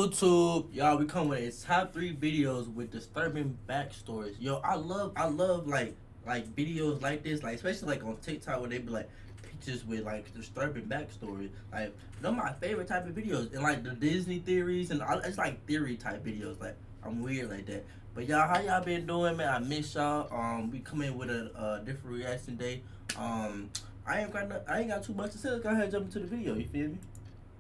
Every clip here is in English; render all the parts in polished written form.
YouTube, y'all, we come with its top 3 videos with disturbing backstories. Yo, I love like videos like this, like especially like on TikTok where they be like pictures with like disturbing backstories. Like they're my favorite type of videos, and like the Disney theories and all, it's like theory type videos. Like I'm weird like that. But y'all, how y'all been doing, man? I miss y'all. We come in with a different reaction day. I ain't got too much to say. Let's go ahead and jump into the video. You feel me?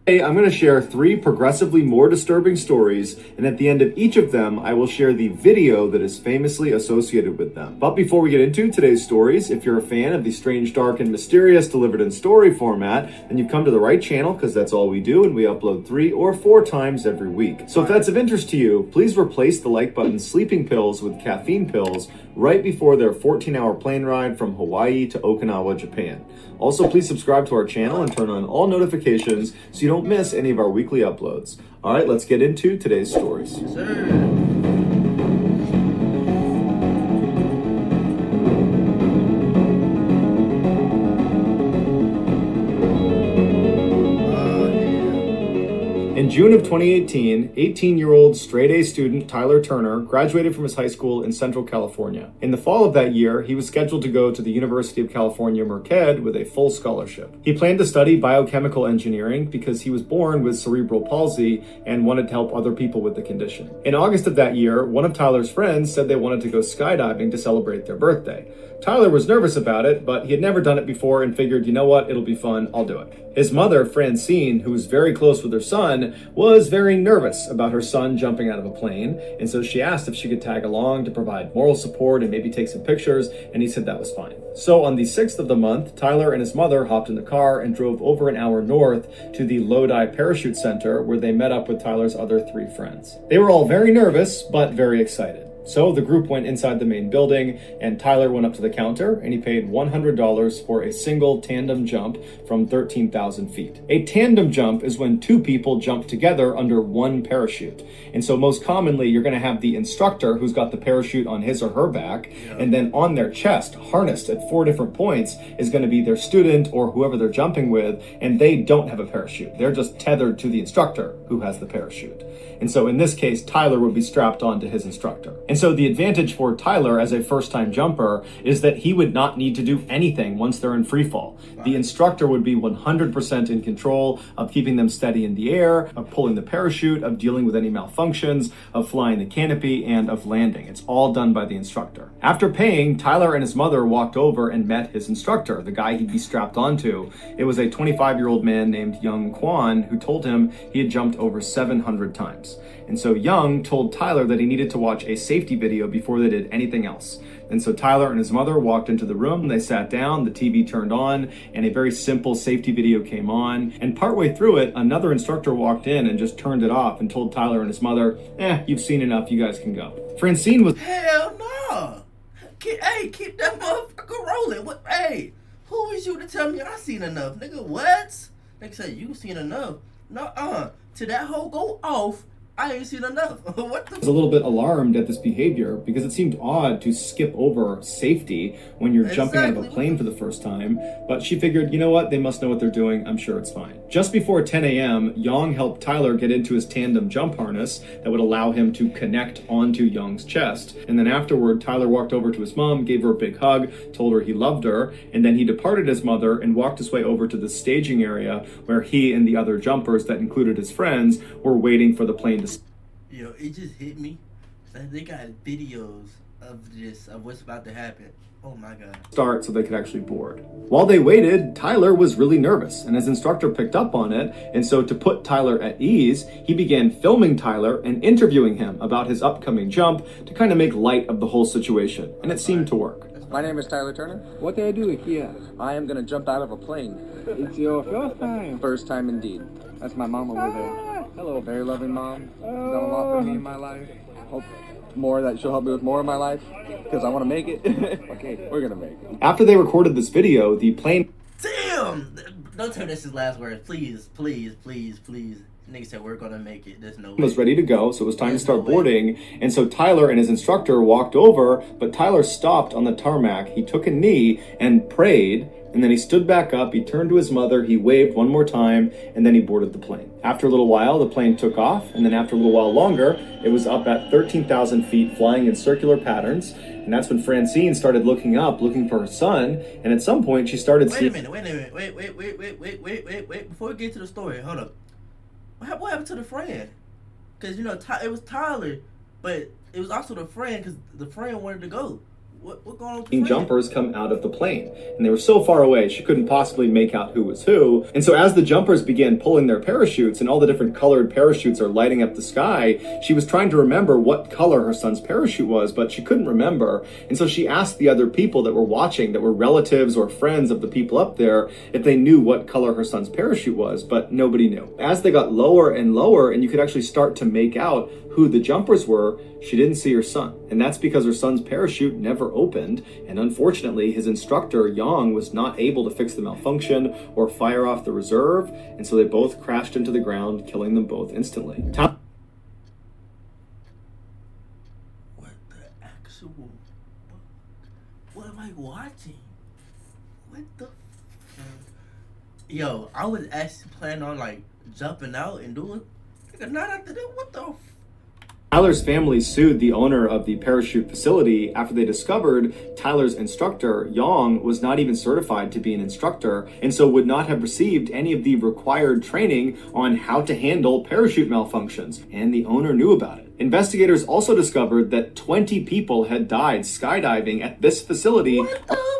Today, I'm going to share 3 progressively more disturbing stories, and at the end of each of them, I will share the video that is famously associated with them. But before we get into today's stories, if you're a fan of the strange, dark, and mysterious delivered in story format, then you've come to the right channel, because that's all we do, and we upload 3 or 4 times every week. So if that's of interest to you, please replace the like button's sleeping pills with caffeine pills right before their 14-hour plane ride from Hawaii to Okinawa, Japan. Also, please subscribe to our channel and turn on all notifications so you don't miss any of our weekly uploads. All right, let's get into today's stories. Yes, sir. In June of 2018, 18-year-old straight-A student Tyler Turner graduated from his high school in Central California. In the fall of that year, he was scheduled to go to the University of California, Merced with a full scholarship. He planned to study biochemical engineering because he was born with cerebral palsy and wanted to help other people with the condition. In August of that year, one of Tyler's friends said they wanted to go skydiving to celebrate their birthday. Tyler was nervous about it, but he had never done it before and figured, you know what, it'll be fun, I'll do it. His mother, Francine, who was very close with her son, was very nervous about her son jumping out of a plane, and so she asked if she could tag along to provide moral support and maybe take some pictures, and he said that was fine. So on the 6th of the month, Tyler and his mother hopped in the car and drove over an hour north to the Lodi Parachute Center, where they met up with Tyler's other 3 friends. They were all very nervous, but very excited. So the group went inside the main building, and Tyler went up to the counter, and he paid $100 for a single tandem jump from 13,000 feet. A tandem jump is when 2 people jump together under one parachute. And so most commonly, you're going to have the instructor who's got the parachute on his or her back, and then on their chest, harnessed at 4 different points, is going to be their student or whoever they're jumping with, and they don't have a parachute. They're just tethered to the instructor who has the parachute. And so in this case, Tyler would be strapped on to his instructor. And so the advantage for Tyler as a first-time jumper is that he would not need to do anything once they're in free fall. The instructor would be 100% in control of keeping them steady in the air, of pulling the parachute, of dealing with any malfunctions, of flying the canopy, and of landing. It's all done by the instructor. After paying, Tyler and his mother walked over and met his instructor, the guy he'd be strapped onto. It was a 25-year-old man named Young Kwan who told him he had jumped over 700 times. And so Young told Tyler that he needed to watch a safety video before they did anything else. And so Tyler and his mother walked into the room, they sat down, the TV turned on, and a very simple safety video came on. And partway through it, another instructor walked in and just turned it off and told Tyler and his mother, you've seen enough, you guys can go. Francine was— Hell no! Keep that motherfucker rolling. What? Hey, who is you to tell me I seen enough, nigga? What? Nigga say you seen enough. No, till that hoe go off, I ain't seen enough. What the? Was a little bit alarmed at this behavior because it seemed odd to skip over safety when you're jumping out of a plane for the first time. But she figured, you know what? They must know what they're doing. I'm sure it's fine. Just before 10 a.m., Young helped Tyler get into his tandem jump harness that would allow him to connect onto Young's chest. And then afterward, Tyler walked over to his mom, gave her a big hug, told her he loved her, and then he departed his mother and walked his way over to the staging area where he and the other jumpers, that included his friends, were waiting for the plane to— Yo, it just hit me. They got videos of what's about to happen. Oh my God. Start so they could actually board. While they waited, Tyler was really nervous, and his instructor picked up on it. And so to put Tyler at ease, he began filming Tyler and interviewing him about his upcoming jump to kind of make light of the whole situation. And it seemed to work. My name is Tyler Turner. What do I do here? I am going to jump out of a plane. It's your first time. First time indeed. That's my mom over there. Hello, very loving mom. She's done a lot for me in my life. Hope more that she'll help me with more of my life, because I want to make it. Okay, we're going to make it. After they recorded this video, the plane— Damn! Don't tell me that's his last words. Please, please, please, please. Nigga said, we're gonna make it. There's no way. Was ready to go, so it was time to There's start no way. boarding. And so Tyler and his instructor walked over, but Tyler stopped on the tarmac. He took a knee and prayed, and then he stood back up, he turned to his mother, he waved one more time, and then he boarded the plane. After a little while, the plane took off, and then after a little while longer, it was up at 13,000 feet, flying in circular patterns. And that's when Francine started looking up, looking for her son, and at some point she started Wait a minute. Wait. Before we get to the story, hold up. What happened to the friend? Because, you know, it was Tyler, but it was also the friend, because the friend wanted to go. What going on with the friend? Jumpers come out of the plane, and they were so far away she couldn't possibly make out who was who. And so as the jumpers began pulling their parachutes and all the different colored parachutes are lighting up the sky, she was trying to remember what color her son's parachute was, but she couldn't remember. And so she asked the other people that were watching, that were relatives or friends of the people up there, if they knew what color her son's parachute was, but nobody knew. As they got lower and lower and you could actually start to make out who the jumpers were, she didn't see her son. And that's because her son's parachute never opened, and unfortunately his instructor Yang was not able to fix the malfunction or fire off the reserve, and so they both crashed into the ground, killing them both instantly. What the actual fuck? What am I watching? What the Yo, I was actually planning on like jumping out and doing not after that, what the Tyler's family sued the owner of the parachute facility after they discovered Tyler's instructor, Yang, was not even certified to be an instructor, and so would not have received any of the required training on how to handle parachute malfunctions, and the owner knew about it. Investigators also discovered that 20 people had died skydiving at this facility. What the fuck?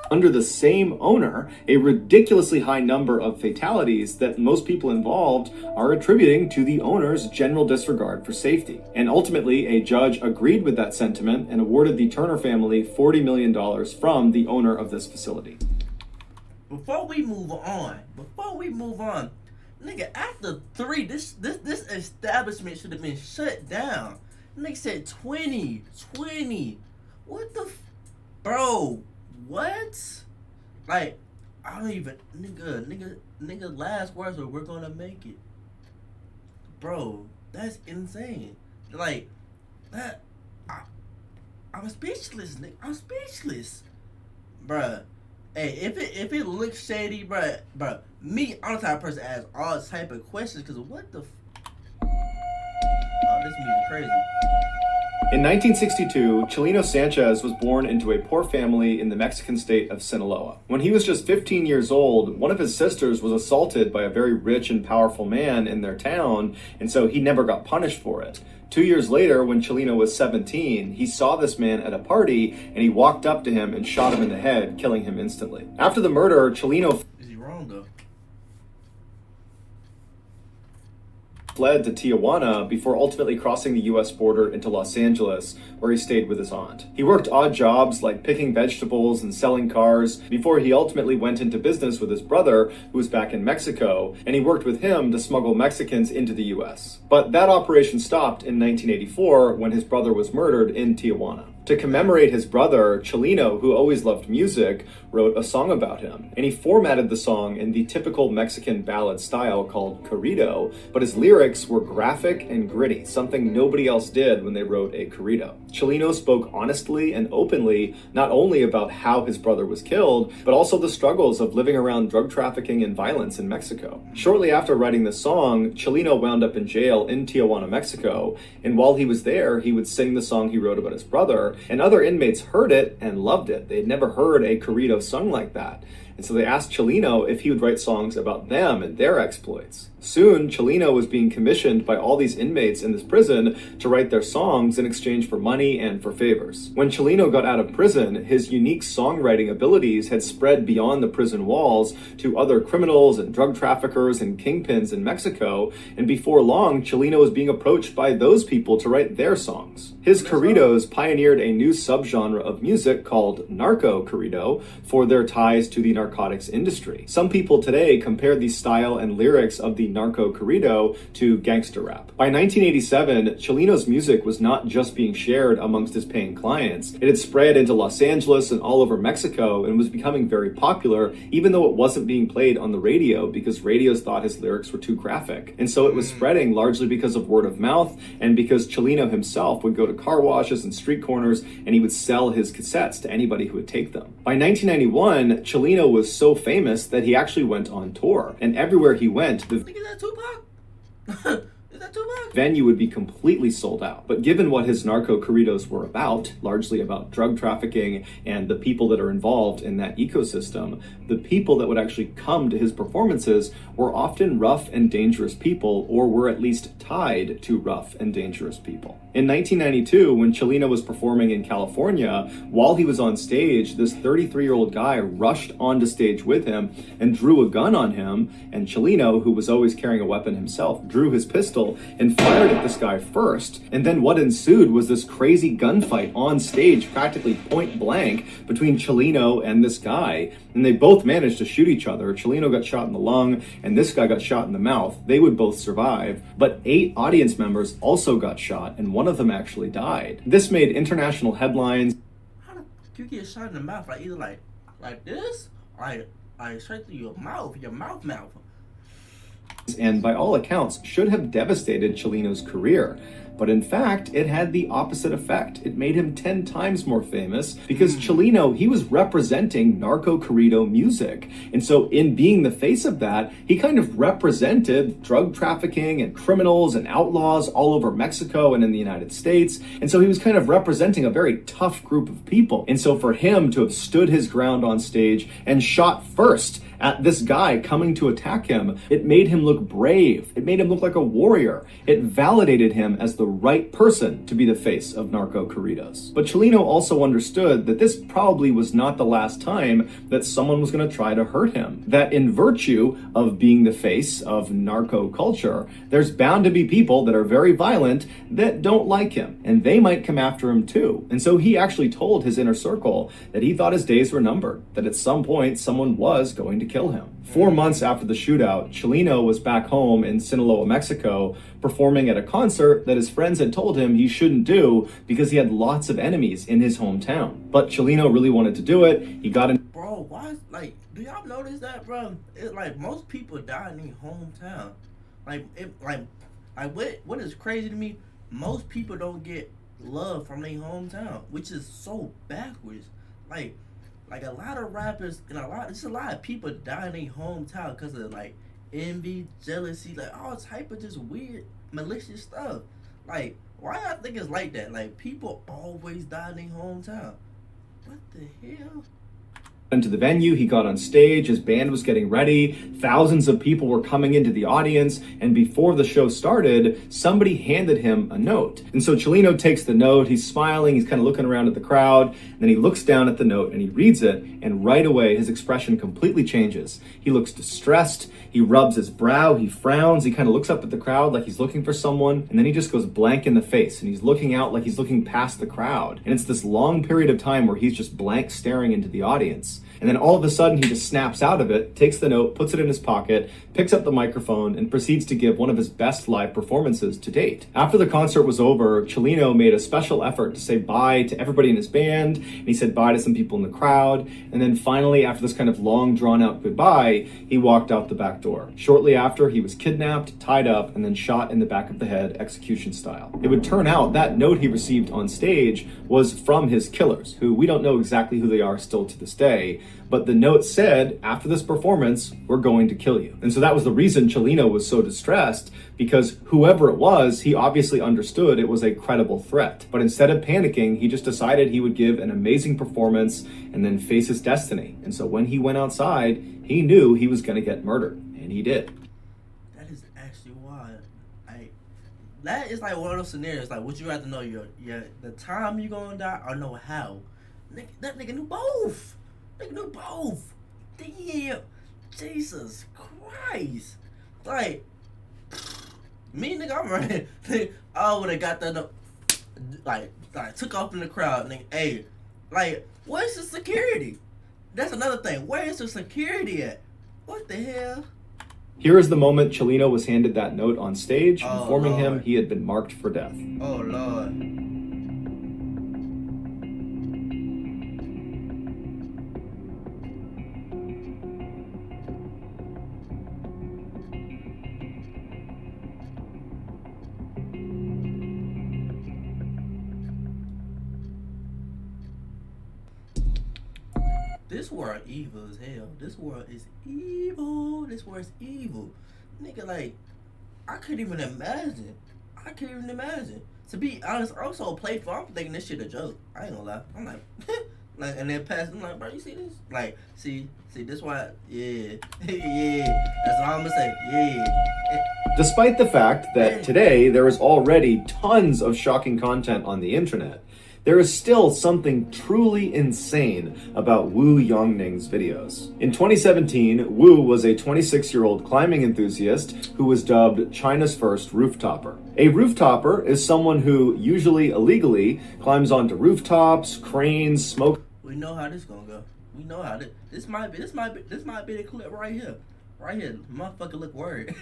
Under the same owner, a ridiculously high number of fatalities that most people involved are attributing to the owner's general disregard for safety. And ultimately, a judge agreed with that sentiment and awarded the Turner family $40 million from the owner of this facility. Before we move on, nigga, after 3, this establishment should have been shut down. Nigga said 20. What the bro? What? Like, I don't even nigga last words were, we're gonna make it. Bro, that's insane. Like that I'm speechless, nigga. I'm speechless. Bruh. Hey, if it looks shady, bruh, me, I'm the type of person that asks all type of questions, cause what the oh, this music crazy. In 1962, Chileno Sanchez was born into a poor family in the Mexican state of Sinaloa. When he was just 15 years old, one of his sisters was assaulted by a very rich and powerful man in their town, and so he never got punished for it. 2 years later, when Chileno was 17, he saw this man at a party, and he walked up to him and shot him in the head, killing him instantly. After the murder, Chileno Is he wrong though? fled to Tijuana before ultimately crossing the US border into Los Angeles, where he stayed with his aunt. He worked odd jobs like picking vegetables and selling cars before he ultimately went into business with his brother, who was back in Mexico, and he worked with him to smuggle Mexicans into the US. But that operation stopped in 1984 when his brother was murdered in Tijuana. To commemorate his brother, Chileno, who always loved music, wrote a song about him. And he formatted the song in the typical Mexican ballad style called corrido, but his lyrics were graphic and gritty, something nobody else did when they wrote a corrido. Chileno spoke honestly and openly, not only about how his brother was killed, but also the struggles of living around drug trafficking and violence in Mexico. Shortly after writing the song, Chileno wound up in jail in Tijuana, Mexico, and while he was there, he would sing the song he wrote about his brother, and other inmates heard it and loved it. They had never heard a corrido sung like that. And so they asked Chileno if he would write songs about them and their exploits. Soon, Chileno was being commissioned by all these inmates in this prison to write their songs in exchange for money and for favors. When Chileno got out of prison, his unique songwriting abilities had spread beyond the prison walls to other criminals and drug traffickers and kingpins in Mexico, and before long, Chileno was being approached by those people to write their songs. His corridos pioneered a new subgenre of music called narco corrido for their ties to the narcotics narcotics industry. Some people today compare the style and lyrics of the narco corrido to gangster rap. By 1987, Chilino's music was not just being shared amongst his paying clients. It had spread into Los Angeles and all over Mexico and was becoming very popular, even though it wasn't being played on the radio because radios thought his lyrics were too graphic. And so it was spreading largely because of word of mouth and because Chilino himself would go to car washes and street corners and he would sell his cassettes to anybody who would take them. By 1991, Chilino was so famous that he actually went on tour. And everywhere he went, the Is that Tupac? Is that Tupac? venue would be completely sold out. But given what his narco corridos were about, largely about drug trafficking and the people that are involved in that ecosystem, the people that would actually come to his performances were often rough and dangerous people, or were at least tied to rough and dangerous people. In 1992, when Chilino was performing in California, while he was on stage, this 33-year-old guy rushed onto stage with him and drew a gun on him, and Chilino, who was always carrying a weapon himself, drew his pistol and fired at this guy first. And then what ensued was this crazy gunfight on stage, practically point blank, between Chilino and this guy. And they both managed to shoot each other. Chilino got shot in the lung, and this guy got shot in the mouth. They would both survive. But 8 audience members also got shot, and one of them actually died. This made international headlines. How do you get shot in the mouth? Like either like this, or like straight through your mouth, mouth. And by all accounts should have devastated Chilino's career. But in fact, it had the opposite effect. It made him 10 times more famous because Chilino, he was representing narco corrido music. And so in being the face of that, he kind of represented drug trafficking and criminals and outlaws all over Mexico and in the United States. And so he was kind of representing a very tough group of people. And so for him to have stood his ground on stage and shot first at this guy coming to attack him, it made him look brave. It made him look like a warrior. It validated him as the right person to be the face of narco corridos. But Chilino also understood that this probably was not the last time that someone was going to try to hurt him. That in virtue of being the face of narco culture, there's bound to be people that are very violent that don't like him, and they might come after him too. And so he actually told his inner circle that he thought his days were numbered, that at some point someone was going to kill him. 4 months after the shootout, Chilino was back home in Sinaloa, Mexico, performing at a concert that his friends had told him he shouldn't do because he had lots of enemies in his hometown. But Chilino really wanted to do it. He got in. Bro, why? Like, do y'all notice that, bro? It like most people die in their hometown. What is crazy to me? Most people don't get love from their hometown, which is so backwards. Like a lot of rappers and a lot of people die in their hometown because of like envy, jealousy, like all type of just weird, malicious stuff. Like, why I think it's like that? Like, people always die in their hometown. What the hell? Into the venue, he got on stage, his band was getting ready, thousands of people were coming into the audience, and before the show started, somebody handed him a note. And so Chilino takes the note, he's smiling, he's kind of looking around at the crowd, and then he looks down at the note and he reads it, and right away his expression completely changes. He looks distressed, he rubs his brow, he frowns, he kind of looks up at the crowd like he's looking for someone, and then he just goes blank in the face, and he's looking out like he's looking past the crowd. And it's this long period of time where he's just blank staring into the audience. And then all of a sudden, he just snaps out of it, takes the note, puts it in his pocket, picks up the microphone, and proceeds to give one of his best live performances to date. After the concert was over, Chilino made a special effort to say bye to everybody in his band, and he said bye to some people in the crowd. And then finally, after this kind of long, drawn-out goodbye, he walked out the back door. Shortly after, he was kidnapped, tied up, and then shot in the back of the head, execution style. It would turn out that note he received on stage was from his killers, who we don't know exactly who they are still to this day. But the note said, after this performance, we're going to kill you. And so that was the reason Chilino was so distressed, because whoever it was, he obviously understood it was a credible threat. But instead of panicking, he just decided he would give an amazing performance and then face his destiny. And so when he went outside, he knew he was going to get murdered. And he did. That is actually wild. That is like one of those scenarios. Like, would you rather know the time you're going to die or know how? That nigga knew both. Nigga knew both. Damn. Jesus Christ. Like, me, nigga, I'm running. I would have got that, like, took off in the crowd. Nigga, hey, like, where's the security? That's another thing. Where is the security at? What the hell? Here is the moment Chelino was handed that note on stage, Oh, informing him Lord. he had been marked for death. Oh, Lord. This world evil as hell. This world is evil. This world is evil. Nigga, like, I couldn't even imagine. I couldn't even imagine. To be honest, I'm so playful. I'm thinking this shit a joke. I ain't gonna lie. I'm like, like, and then pass. I'm like, bro, you see this? Like, see, this why? Yeah, yeah. That's all I'm gonna say. Yeah. Despite the fact that today there is already tons of shocking content on the internet, there is still something truly insane about Wu Yongning's videos. In 2017, Wu was a 26-year-old climbing enthusiast who was dubbed China's first rooftopper. A rooftopper is someone who, usually illegally, climbs onto rooftops, cranes, smoke. We know how this gonna go. We know how this might be the clip right here. Right here. Motherfucker look worried.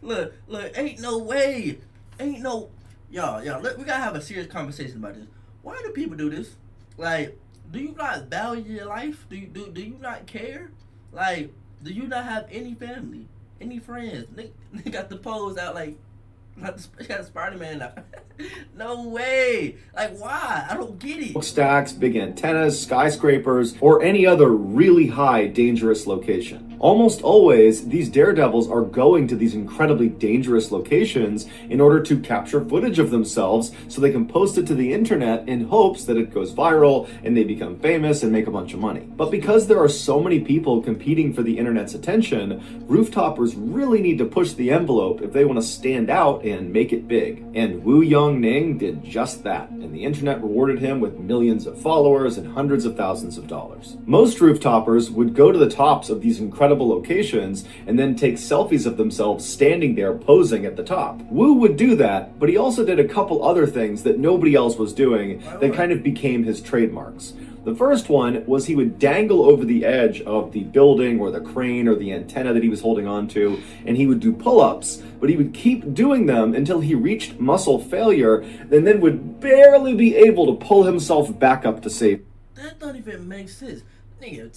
look, ain't no way. Ain't no Y'all, we gotta have a serious conversation about this. Why do people do this? Like, do you not value your life? Do you not care? Like, do you not have any family, any friends? They got the pose out like got Spider-Man out. No way. Like, why? I don't get it. Stacks, big antennas, skyscrapers, or any other really high, dangerous location. Almost always, these daredevils are going to these incredibly dangerous locations in order to capture footage of themselves so they can post it to the internet in hopes that it goes viral and they become famous and make a bunch of money. But because there are so many people competing for the internet's attention, rooftoppers really need to push the envelope if they want to stand out and make it big. And Wu Yongning did just that, and the internet rewarded him with millions of followers and hundreds of thousands of dollars. Most rooftoppers would go to the tops of these incredible locations and then take selfies of themselves standing there posing at the top. Wu would do that, but he also did a couple other things that nobody else was doing that kind of became his trademarks. The first one was he would dangle over the edge of the building or the crane or the antenna that he was holding onto, and he would do pull-ups, but he would keep doing them until he reached muscle failure, and then would barely be able to pull himself back up to safety. That don't even make sense. Nigga,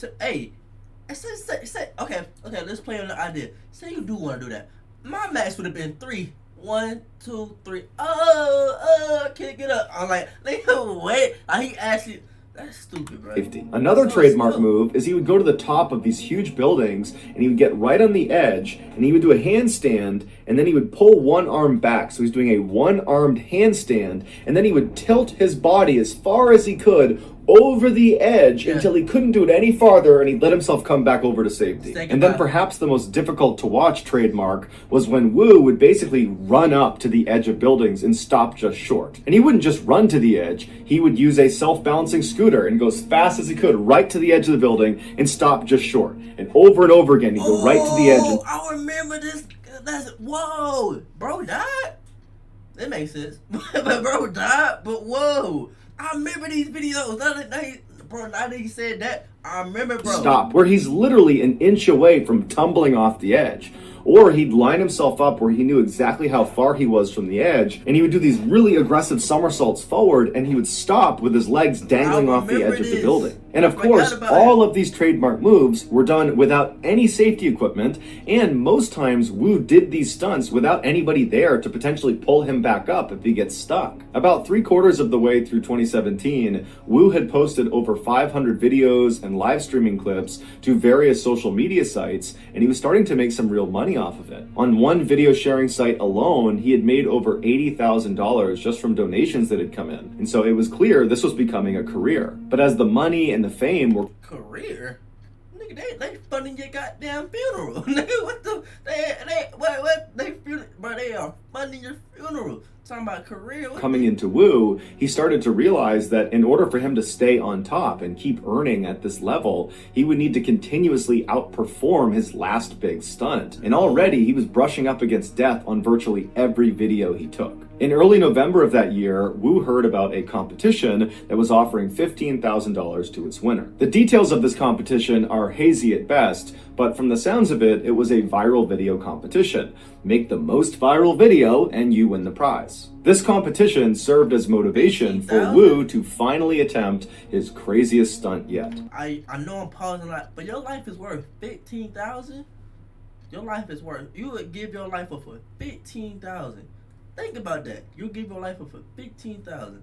okay, let's play on the idea. Say you do want to do that. My max would have been 3. 1, 2, 3. I can't get up. I'm like, nigga, wait. He actually... That's stupid, bro. Another trademark move is he would go to the top of these huge buildings and he would get right on the edge and he would do a handstand and then he would pull one arm back. So he's doing a one-armed handstand and then he would tilt his body as far as he could over the edge until he couldn't do it any farther and he'd let himself come back over to safety. And then perhaps the most difficult to watch trademark was when Wu would basically run up to the edge of buildings and stop just short. And he wouldn't just run to the edge, he would use a self-balancing scooter and go as fast as he could right to the edge of the building and stop just short. And over again, he'd go right to the edge. I remember this. Whoa, bro died? That makes sense. But bro died, but whoa. I remember these videos. Now that he said that, I remember, bro. Stop, where he's literally an inch away from tumbling off the edge. Or he'd line himself up where he knew exactly how far he was from the edge, and he would do these really aggressive somersaults forward, and he would stop with his legs dangling off the edge of the building. And of course, all of these trademark moves were done without any safety equipment, and most times Wu did these stunts without anybody there to potentially pull him back up if he gets stuck. About 3/4 of the way through 2017, Wu had posted over 500 videos and live streaming clips to various social media sites, and he was starting to make some real money off of it. On one video sharing site alone, he had made over $80,000 just from donations that had come in. And so it was clear this was becoming a career. But as the money and the fame were... Career? Nigga, they funding your goddamn funeral. Nigga, what the... They are funding your funeral. Talking about career. Coming into Wu, he started to realize that in order for him to stay on top and keep earning at this level, he would need to continuously outperform his last big stunt. And already he was brushing up against death on virtually every video he took. In early November of that year, Wu heard about a competition that was offering $15,000 to its winner. The details of this competition are hazy at best, but from the sounds of it, it was a viral video competition. Make the most viral video and you win the prize. This competition served as motivation for Wu to finally attempt his craziest stunt yet. I know I'm pausing a lot, but your life is worth 15,000. Your life is worth. You would give your life up for 15,000. Think about that. You give your life up for 15,000.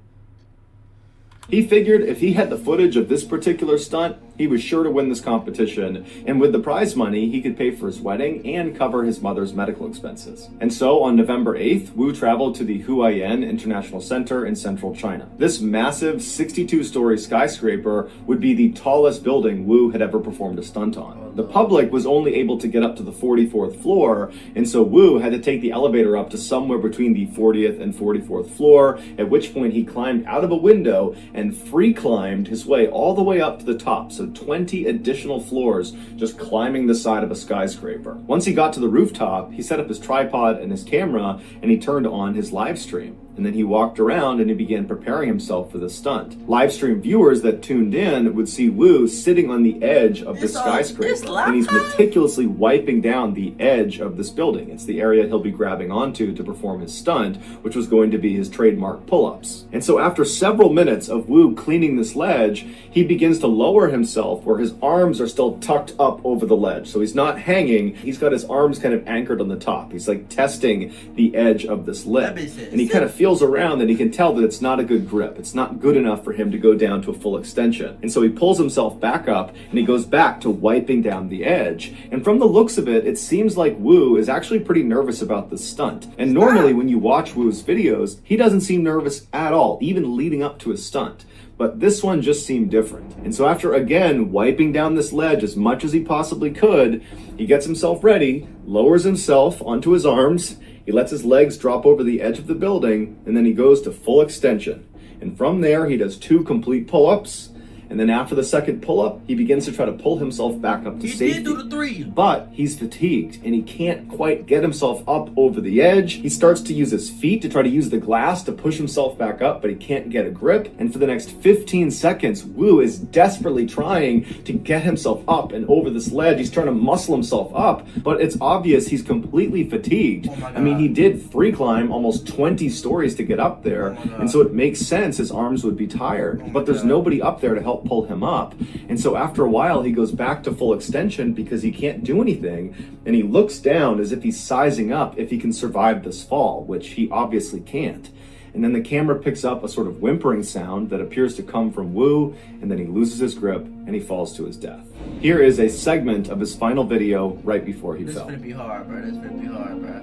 He figured if he had the footage of this particular stunt, he was sure to win this competition, and with the prize money, he could pay for his wedding and cover his mother's medical expenses. And so on November 8th, Wu traveled to the Huayan International Center in central China. This massive 62-story skyscraper would be the tallest building Wu had ever performed a stunt on. The public was only able to get up to the 44th floor, and so Wu had to take the elevator up to somewhere between the 40th and 44th floor, at which point he climbed out of a window and free climbed his way all the way up to the top, so 20 additional floors just climbing the side of a skyscraper. Once he got to the rooftop, he set up his tripod and his camera, and he turned on his live stream. And then he walked around and he began preparing himself for the stunt. Live stream viewers that tuned in would see Wu sitting on the edge of the skyscraper, and he's meticulously wiping down the edge of this building. It's the area he'll be grabbing onto to perform his stunt, which was going to be his trademark pull-ups. And so after several minutes of Wu cleaning this ledge, he begins to lower himself where his arms are still tucked up over the ledge. So he's not hanging, he's got his arms kind of anchored on the top. He's like testing the edge of this ledge. And he kind of feels around and he can tell that it's not a good grip. It's not good enough for him to go down to a full extension. And so he pulls himself back up and he goes back to wiping down the edge. And from the looks of it, it seems like Wu is actually pretty nervous about this stunt. And normally when you watch Wu's videos, he doesn't seem nervous at all, even leading up to his stunt. But this one just seemed different. And so after again wiping down this ledge as much as he possibly could, he gets himself ready, lowers himself onto his arms, he lets his legs drop over the edge of the building, and then he goes to full extension. And from there, he does 2 complete pull-ups, and then after the second pull-up, he begins to try to pull himself back up to safety. He did do the 3. But he's fatigued, and he can't quite get himself up over the edge. He starts to use his feet to try to use the glass to push himself back up, but he can't get a grip. And for the next 15 seconds, Wu is desperately trying to get himself up and over this ledge. He's trying to muscle himself up, but it's obvious he's completely fatigued. I mean, he did free climb almost 20 stories to get up there, and so it makes sense his arms would be tired. But there's nobody up there to help pull him up. And so after a while, he goes back to full extension because he can't do anything. And he looks down as if he's sizing up if he can survive this fall, which he obviously can't. And then the camera picks up a sort of whimpering sound that appears to come from Wu, and then he loses his grip and he falls to his death. Here is a segment of his final video right before he fell. This is gonna be hard, bro. This is gonna be hard, bro.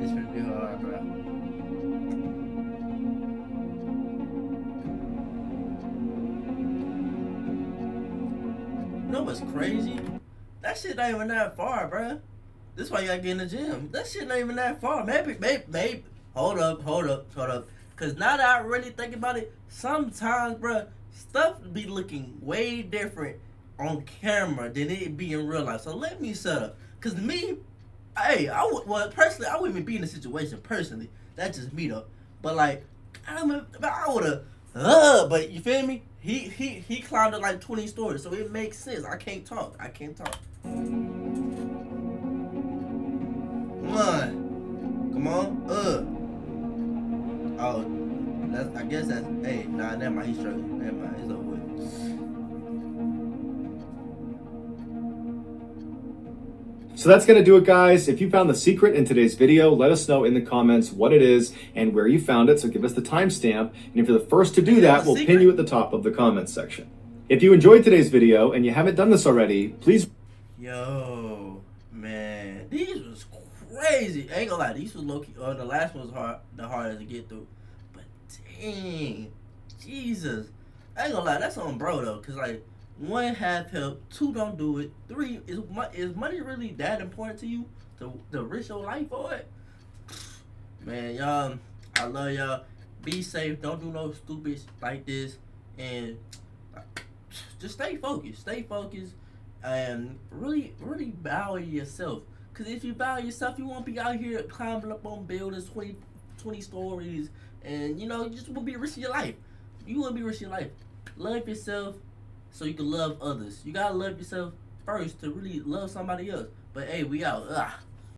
This is gonna be hard, bro. You know what's crazy? That shit not even that far, bruh. This is why you gotta get in the gym. That shit not even that far. Maybe. Hold up. Cause now that I really think about it, sometimes, bruh, stuff be looking way different on camera than it be in real life. So let me shut up. Cause me, personally, I wouldn't even be in the situation personally. That's just me though. But like, I would've, but you feel me? He climbed up like 20 stories, so it makes sense. I can't talk. Come on. Oh, I guess that's. Hey, nah, never mind. He's struggling. Never mind. It's over with. So that's going to do it, guys. If you found the secret in today's video, let us know in the comments what it is and where you found it. So give us the timestamp. And if you're the first to do that, we'll pin you at the top of the comments section. If you enjoyed today's video and you haven't done this already, please... Yo, man. These was crazy. I ain't gonna lie. These was low-key. The last one was the hardest to get through. But dang. Jesus. I ain't gonna lie. That's on bro, though. Because, like, 1, have help. 2, don't do it. 3, is money really that important to you to risk your life for it? Man, y'all, I love y'all. Be safe. Don't do no stupid like this. And just stay focused. And really value yourself. Because if you value yourself, you won't be out here climbing up on buildings 20 20 stories, and you know, you just want to be the rest of your life. You want to be the rest of your life. Love yourself so you can love others. You gotta love yourself first to really love somebody else. But hey, we out. Ugh.